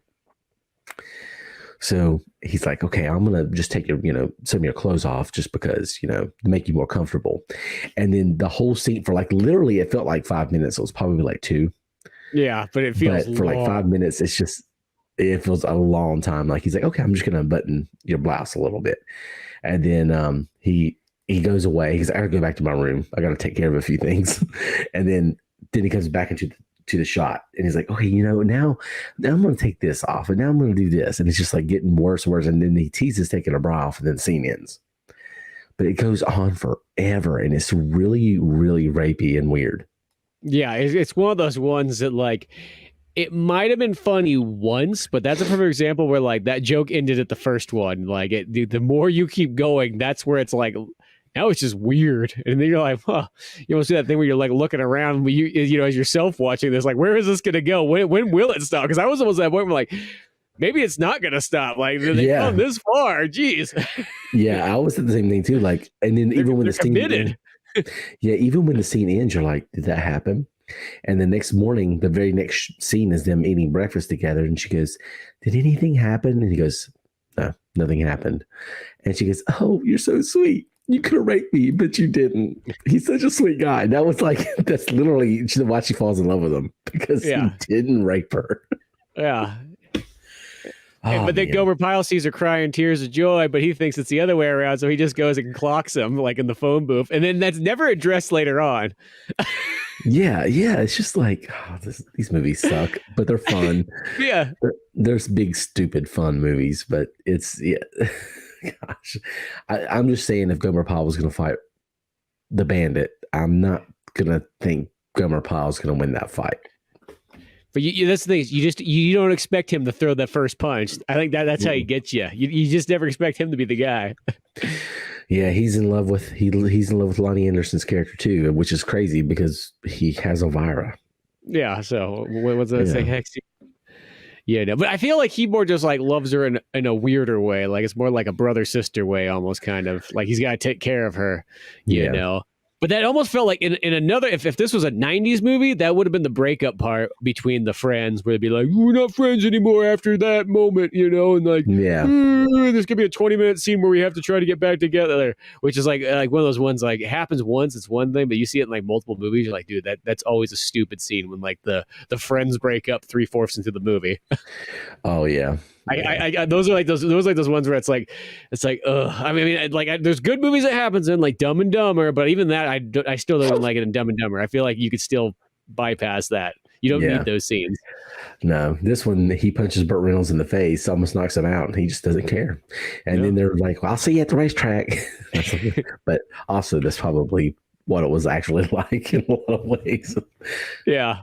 So he's like, "Okay, I'm going to just take your, some of your clothes off just because, to make you more comfortable." And then the whole scene for like, literally, it felt like 5 minutes. So it was probably like 2.
Yeah, but it feels
for like 5 minutes, it feels a long time. Like, he's like, "Okay, I'm just going to button your blouse a little bit." And then he goes away. He's like, "I got to go back to my room. I got to take care of a few things." And then he comes back into the shot, and he's like, "Okay, now I'm going to take this off, and now I'm going to do this." And it's just like getting worse and worse. And then he teases taking a bra off, and then the scene ends. But it goes on forever, and it's really, really rapey and weird.
Yeah, it's one of those ones that like, it might have been funny once, but that's a perfect example where like that joke ended at the first one. Like the more you keep going, that's where it's like, now it's just weird. And then you're like, huh, you almost see that thing where you're like looking around, as yourself watching this, like, where is this going to go? When will it stop? Because I was almost at that point where like, maybe it's not going to stop. Like, they've come this far. Jeez.
Yeah, I was at the same thing too. Like, and then even when the scene ends, even when the scene ends, you're like, did that happen? And the next morning, the very next scene is them eating breakfast together. And she goes, "Did anything happen?" And he goes, "No, nothing happened." And she goes, "Oh, you're so sweet. You could have raped me, but you didn't." He's such a sweet guy. That was like, that's literally why she falls in love with him, because he didn't rape her.
Yeah. But then Gomer Pyle sees her crying tears of joy, but he thinks it's the other way around. So he just goes and clocks him like in the phone booth. And then that's never addressed later on.
Yeah. It's just like, these movies suck, but they're fun.
Yeah.
There's big, stupid, fun movies, but it's, gosh, I'm just saying, if Gomer Pyle was going to fight the Bandit, I'm not going to think Gomer Pyle's going to win that fight.
But that's the thing. You don't expect him to throw that first punch. I think that's how he gets you. You just never expect him to be the guy.
Yeah, he's in love with Lonnie Anderson's character too, which is crazy because he has Elvira.
Yeah. So what's that say? Hex. Yeah, no, but I feel like he more just like loves her in a weirder way. Like it's more like a brother sister way, almost kind of like he's got to take care of her. You know. But that almost felt like in another, if this was a 90s movie, that would have been the breakup part between the friends, where they'd be like, "We're not friends anymore after that moment," and like, there's gonna be a 20-minute scene where we have to try to get back together, which is like one of those ones, like, it happens once, it's one thing, but you see it in like multiple movies, you're like, dude, that's always a stupid scene when like the friends break up 3/4 into the movie.
Oh yeah.
Those are like those ones where it's like, ugh. I mean, there's good movies that happens in, like Dumb and Dumber, but even that, I still don't like it in Dumb and Dumber. I feel like you could still bypass that. You don't need those scenes.
No, this one, he punches Burt Reynolds in the face, almost knocks him out, and he just doesn't care. And then they're like, "Well, I'll see you at the racetrack." But also, that's probably what it was actually like in a lot of ways. Yeah.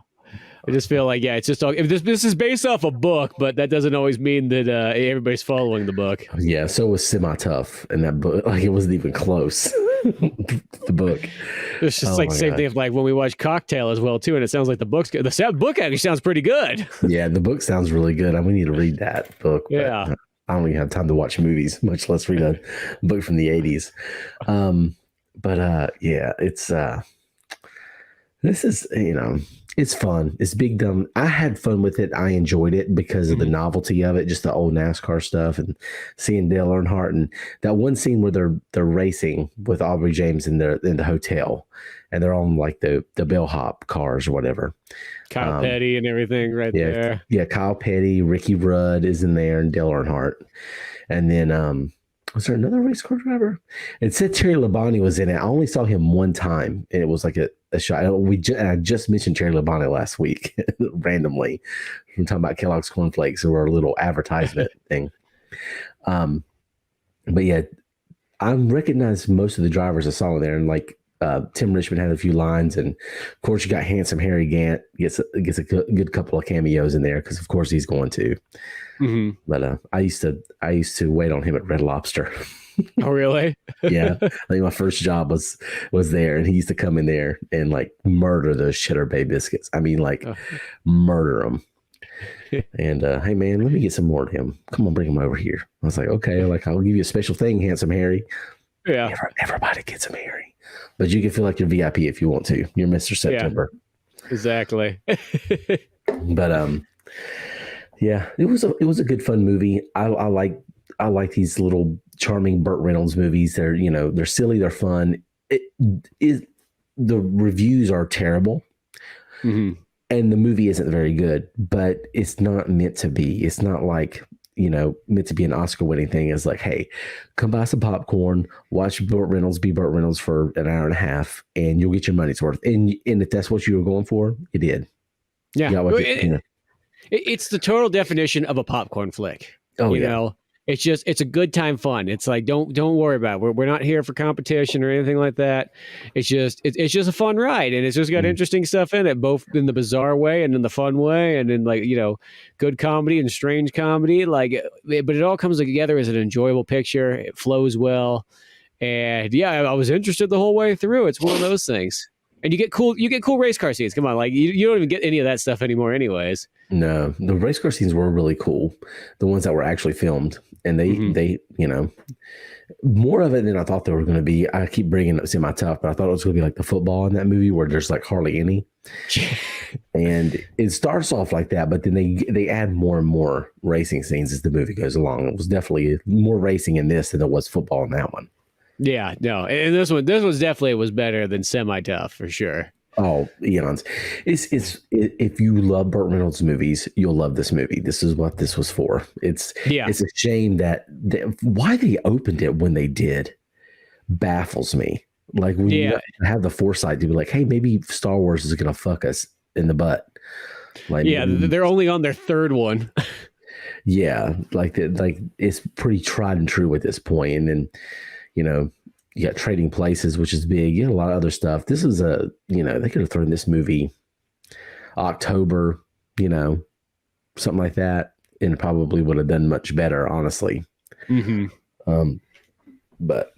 I just feel like, it's just if this is based off a book, but that doesn't always mean that everybody's following the book.
Yeah, so was Semi-Tough in that book. Like, it wasn't even close. The book.
It's just like the same thing as like when we watch Cocktail as well too, and it sounds like the book actually sounds pretty good.
Yeah, the book sounds really good. We need to read that book.
Yeah.
I don't even have time to watch movies, much less read a book from the 80s. Yeah, it's this is, it's fun. It's big dumb. I had fun with it. I enjoyed it because of the novelty of it, just the old NASCAR stuff and seeing Dale Earnhardt and that one scene where they're racing with Aubrey James in the hotel and they're on like the bellhop cars or whatever.
Kyle Petty and everything there.
Yeah, Kyle Petty, Ricky Rudd is in there and Dale Earnhardt. And then was there another race car driver? It said Terry Labonte was in it. I only saw him one time, and it was like a shot. I just mentioned Terry Labonte last week randomly. We're talking about Kellogg's cornflakes or our little advertisement thing. But yeah, I recognized most of the drivers I saw in there, and like Tim Richmond had a few lines, and of course you got Handsome Harry Gant gets a good couple of cameos in there because of course he's going to. Mm-hmm. But I used to wait on him at Red Lobster.
Oh, really?
Yeah, I think my first job was there, and he used to come in there and like murder those Cheddar Bay biscuits. I mean, like murder them. And hey, man, let me get some more of him. Come on, bring him over here. I was like, okay, like I'll give you a special thing, Handsome Harry.
Yeah,
everybody gets him, Harry. But you can feel like you're VIP if you want to. You're Mr. September.
Yeah, exactly.
But yeah, it was a good fun movie. I like these little charming Burt Reynolds movies. They're silly, they're fun. The reviews are terrible. Mm-hmm. And the movie isn't very good, but it's not meant to be. It's not like, meant to be an Oscar-winning thing. It's like, hey, come buy some popcorn, watch Burt Reynolds be Burt Reynolds for an hour and a half, and you'll get your money's worth. And if that's what you were going for, you did.
Yeah. It's the total definition of a popcorn flick.
Oh,
you know? It's a good time fun. It's like, don't worry about it. We're not here for competition or anything like that. It's just a fun ride, and it's just got interesting stuff in it, both in the bizarre way and in the fun way, and in like, good comedy and strange comedy. Like, but it all comes together as an enjoyable picture. It flows well, and yeah, I was interested the whole way through. It's one of those things. And you get cool race car scenes. Come on, like you don't even get any of that stuff anymore, anyways.
No, the race car scenes were really cool. The ones that were actually filmed, and they more of it than I thought they were going to be. I keep bringing up semi-tough, but I thought it was going to be like the football in that movie where there's like hardly any. And it starts off like that, but then they add more and more racing scenes as the movie goes along. It was definitely more racing in this than there was football in that one.
Yeah, no, and this one definitely was better than semi-tough for sure.
Oh, eons! It's if you love Burt Reynolds movies, you'll love this movie. This is what this was for. It's a shame that why they opened it when they did baffles me. Like when you have the foresight to be like, hey, maybe Star Wars is gonna fuck us in the butt. Like,
they're only on their third one.
Yeah, like it's pretty tried and true at this point, and then. You got Trading Places, which is big. You got a lot of other stuff. This is they could have thrown this movie October, something like that, and it probably would have done much better, honestly. Mm-hmm. But,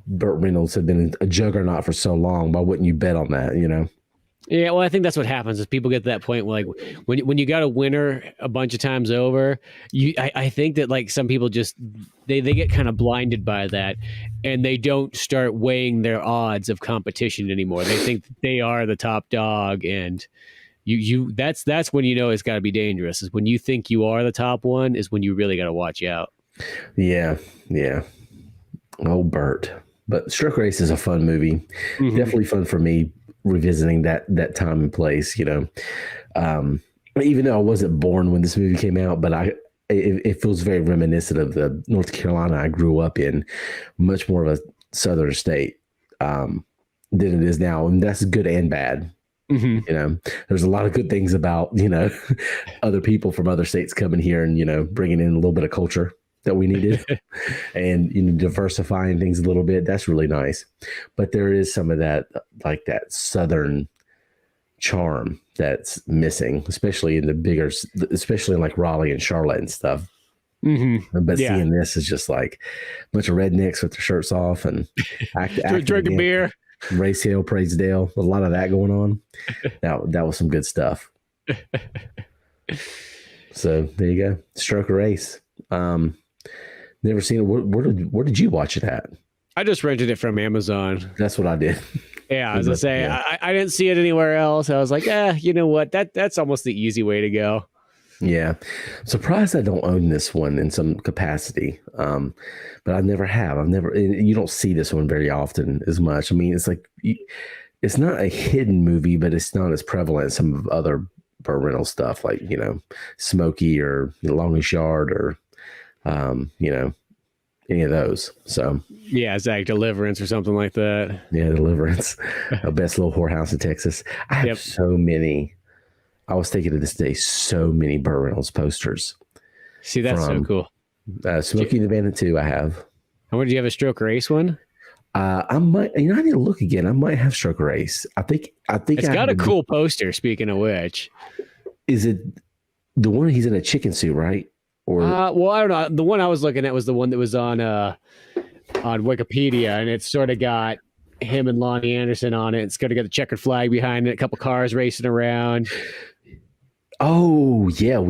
Burt Reynolds had been a juggernaut for so long. Why wouldn't you bet on that,
Yeah, well, I think that's what happens is people get to that point where, like, when you got a winner a bunch of times over, I think that like some people just they get kind of blinded by that, and they don't start weighing their odds of competition anymore. They think that they are the top dog, and that's when it's got to be dangerous. Is when you think you are the top one is when you really got to watch out.
Yeah. Oh, Burt. But Struck Race is a fun movie. Mm-hmm. Definitely fun for me. Revisiting that time and place, even though I wasn't born when this movie came out, but it feels very reminiscent of the North Carolina I grew up in, much more of a southern state than it is now, and that's good and bad. Mm-hmm. There's a lot of good things about other people from other states coming here and bringing in a little bit of culture that we needed and diversifying things a little bit. That's really nice. But there is some of that, like that Southern charm that's missing, especially in especially in like Raleigh and Charlotte and stuff. Mm-hmm. But seeing this is just like a bunch of rednecks with their shirts off and
drinking beer.
Race Hill, Praise Dale, a lot of that going on. That was some good stuff. So there you go. Stroke Race. Never seen it. Where did you watch it at?
I just rented it from Amazon.
That's what I did.
Yeah, I was gonna say I didn't see it anywhere else. I was like, you know what? That's almost the easy way to go.
Yeah, surprised I don't own this one in some capacity. But I never have. You don't see this one very often as much. I mean, it's like it's not a hidden movie, but it's not as prevalent as some of other Burt Reynolds stuff, like Smokey or Longest Yard or any of those. So
yeah, it's like Deliverance or something like that.
Yeah, Deliverance, best little whorehouse in Texas. I have so many. I was thinking of this day, so many Burt Reynolds posters.
See, that's so cool.
Smokey and the Bandit 2, I have.
And what, did you have a Stroker Ace one?
I might. I need to look again. I might have Stroker Ace. I think
it's got a cool poster. Speaking of which,
is it the one he's in a chicken suit, right? Or
well, I don't know. The one I was looking at was the one that was on Wikipedia, and it's sort of got him and Lonnie Anderson on it. It's got the checkered flag behind it, a couple cars racing around.
Oh yeah,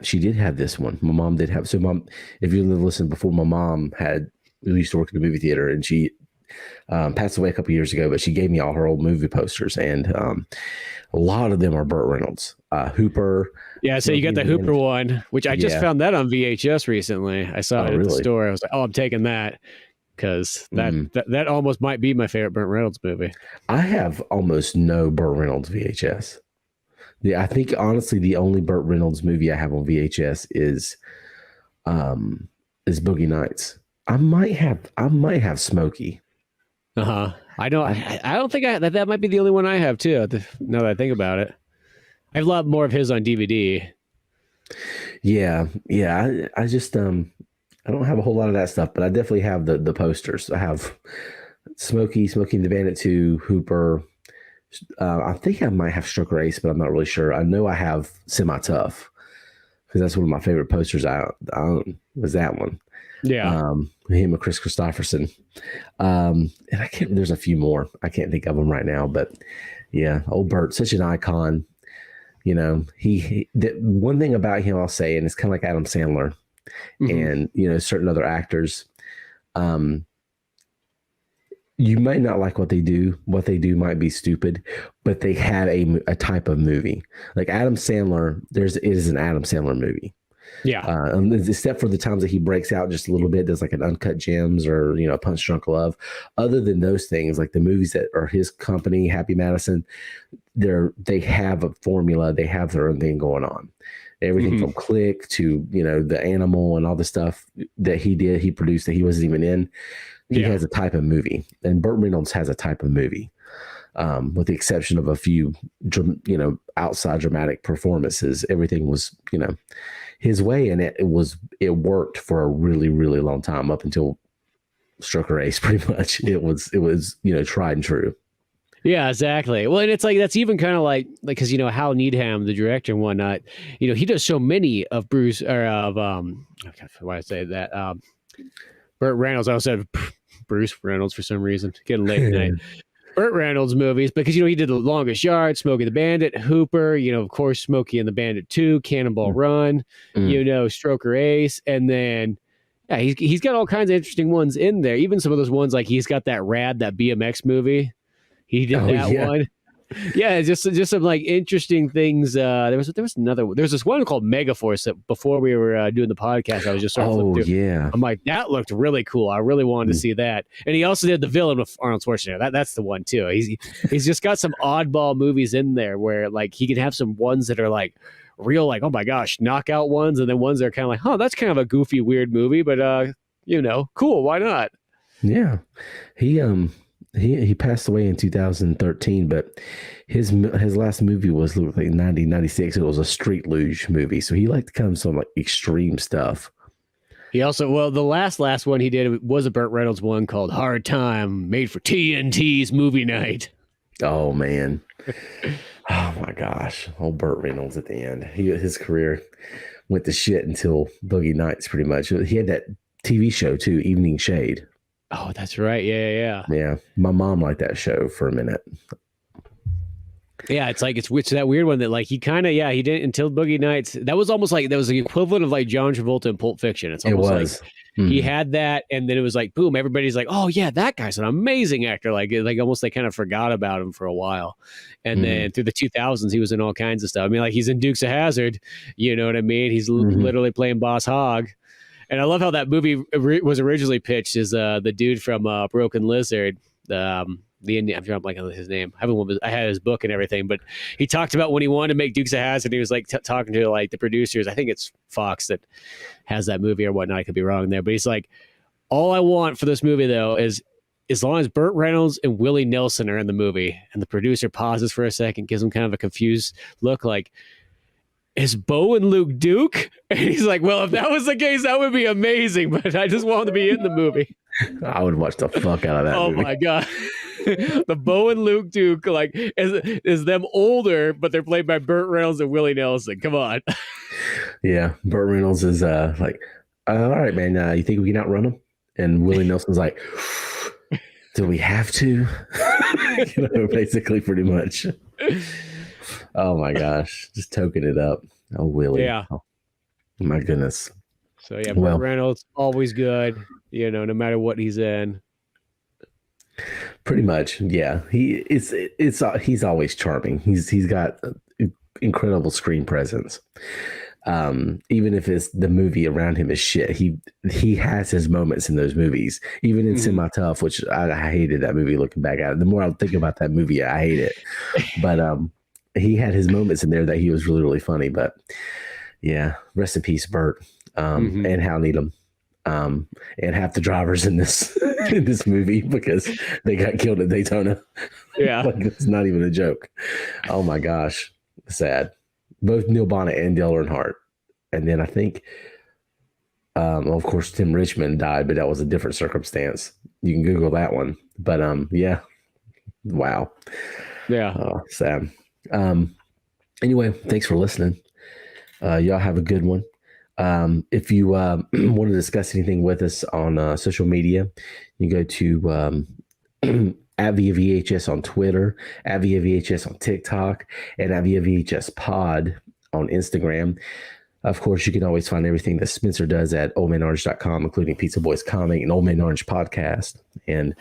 she did have this one. My mom did have. So mom, if you listened before, my mom we used to work in the movie theater, and she passed away a couple years ago, but she gave me all her old movie posters, and a lot of them are Burt Reynolds. Hooper.
Yeah, so you got the Hooper one, which I just found that on VHS recently. I saw it at the store. I was like, I'm taking that, because that almost might be my favorite Burt Reynolds movie.
I have almost no Burt Reynolds VHS. Yeah, I think honestly the only Burt Reynolds movie I have on VHS is Boogie Nights. I might have Smokey.
I don't think that might be the only one I have too. Now that I think about it, I have a lot more of his on DVD.
Yeah. I just I don't have a whole lot of that stuff, but I definitely have the posters. I have Smokey and the Bandit 2, Hooper. I think I might have Stroker Ace, but I'm not really sure. I know I have Semi Tough, because that's one of my favorite posters. I was that one.
Yeah.
Him and Chris Christopherson. And there's a few more. I can't think of them right now, but yeah, old Burt, such an icon. The one thing about him I'll say, and it's kind of like Adam Sandler and certain other actors. You might not like what they do. What they do might be stupid, but they have a type of movie. Like Adam Sandler, it is an Adam Sandler movie.
Yeah.
Except for the times that he breaks out just a little bit, there's like an Uncut Gems or Punch Drunk Love. Other than those things, like the movies that are his company, Happy Madison, they have a formula. They have their own thing going on. Everything from Click to The Animal and all the stuff that he produced that he wasn't even in. He has a type of movie, and Burt Reynolds has a type of movie, with the exception of a few, outside dramatic performances. Everything was, his way, and it worked for a really, really long time, up until Stroker Ace. Pretty much, it was tried and true.
Yeah, exactly. Well, and it's like that's even kind of like because Hal Needham, the director and whatnot, he does so many of Bruce or of why I say that Burt Reynolds. I also said Bruce Reynolds for some reason. Getting late at night. Burt Reynolds movies, because he did The Longest Yard, Smokey the Bandit, Hooper, of course Smokey and the Bandit 2, Cannonball Run, Stroker Ace, and then he's got all kinds of interesting ones in there. Even some of those ones, like he's got that BMX movie. He did that one. Yeah, just some like interesting things. There was another one. There's this one called Megaforce that before we were doing the podcast, I was just sort of flipping through.
Yeah.
I'm like, that looked really cool. I really wanted to see that. And he also did The Villain with Arnold Schwarzenegger. That's the one too. He's just got some oddball movies in there where like he can have some ones that are like real, like, oh my gosh, knockout ones, and then ones that are kind of like, oh, that's kind of a goofy, weird movie, but cool, why not?
Yeah. He passed away in 2013, but his last movie was like 1996. It was a street luge movie, so he liked to come some like extreme stuff.
He also, the last one he did was a Burt Reynolds one called Hard Time, made for TNT's movie night.
Oh man, oh my gosh, old Burt Reynolds at the end. His career went to shit until Boogie Nights, pretty much. He had that TV show too, Evening Shade.
Oh, that's right. Yeah.
Yeah. My mom liked that show for a minute.
Yeah, it's like it's that weird one that like he kind of he didn't until Boogie Nights. That was almost like that was the equivalent of like John Travolta in Pulp Fiction. It's almost like he had that, and then it was like boom, everybody's like, oh yeah, that guy's an amazing actor. Like almost they kind of forgot about him for a while, and then through the 2000s he was in all kinds of stuff. I mean, like he's in Dukes of Hazzard. You know what I mean? He's literally playing Boss Hogg. And I love how that movie was originally pitched as the dude from Broken Lizard, the Indian. I'm blanking on his name. I had his book and everything, but he talked about when he wanted to make Dukes of Hazzard. He was like talking to like the producers. I think it's Fox that has that movie or whatnot. I could be wrong there, but he's like, all I want for this movie though is as long as Burt Reynolds and Willie Nelson are in the movie, and the producer pauses for a second, gives him kind of a confused look, like, is Bo and Luke Duke? And he's like, well, if that was the case, that would be amazing, but I just want them to be in the movie.
I would watch the fuck out of that movie.
Oh my God. The Bo and Luke Duke, like, is them older, but they're played by Burt Reynolds and Willie Nelson. Come on.
Yeah. Burt Reynolds is like, all right, man, you think we can outrun him? And Willie Nelson's like, do we have to? Basically, pretty much. Oh my gosh, just toking it up. Oh, Willie.
Yeah.
Oh, my goodness.
So yeah, Burt Reynolds, always good, no matter what he's in.
Pretty much, yeah. He's always charming. He's got incredible screen presence. Even if it's the movie around him is shit, he has his moments in those movies. Even in Semi Tough, which I hated that movie. Looking back at it, the more I think about that movie, I hate it. But he had his moments in there that he was really, really funny. But yeah, rest in peace, Burt, and Hal Needham, and half the drivers in this movie because they got killed at Daytona.
Yeah,
like, it's not even a joke. Oh my gosh, sad. Both Neil Bonnet and Dale Earnhardt, and then I think, of course, Tim Richmond died, but that was a different circumstance. You can Google that one. But yeah, wow,
yeah,
sad. Anyway, thanks for listening. Y'all have a good one. If you want to discuss anything with us on social media, you go to at Via VHS on Twitter, at Via VHS on TikTok, and at Via VHS Pod on Instagram. Of course, you can always find everything that Spencer does at oldmanorange.com, including Pizza Boys Comic and Old Man Orange Podcast and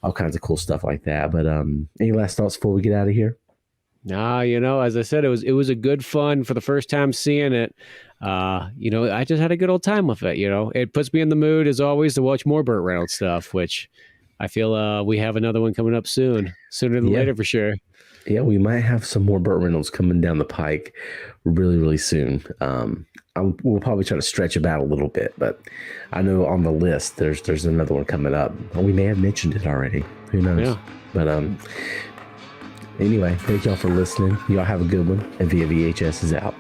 all kinds of cool stuff like that. But any last thoughts before we get out of here?
Nah, as I said, it was a good fun for the first time seeing it. I just had a good old time with it. It puts me in the mood as always to watch more Burt Reynolds stuff, which I feel we have another one coming up sooner than later for sure.
Yeah, we might have some more Burt Reynolds coming down the pike really, really soon. We'll probably try to stretch it out a little bit, but I know on the list there's another one coming up. We may have mentioned it already. Who knows? Yeah. But anyway, thank y'all for listening. Y'all have a good one. And Via VHS is out.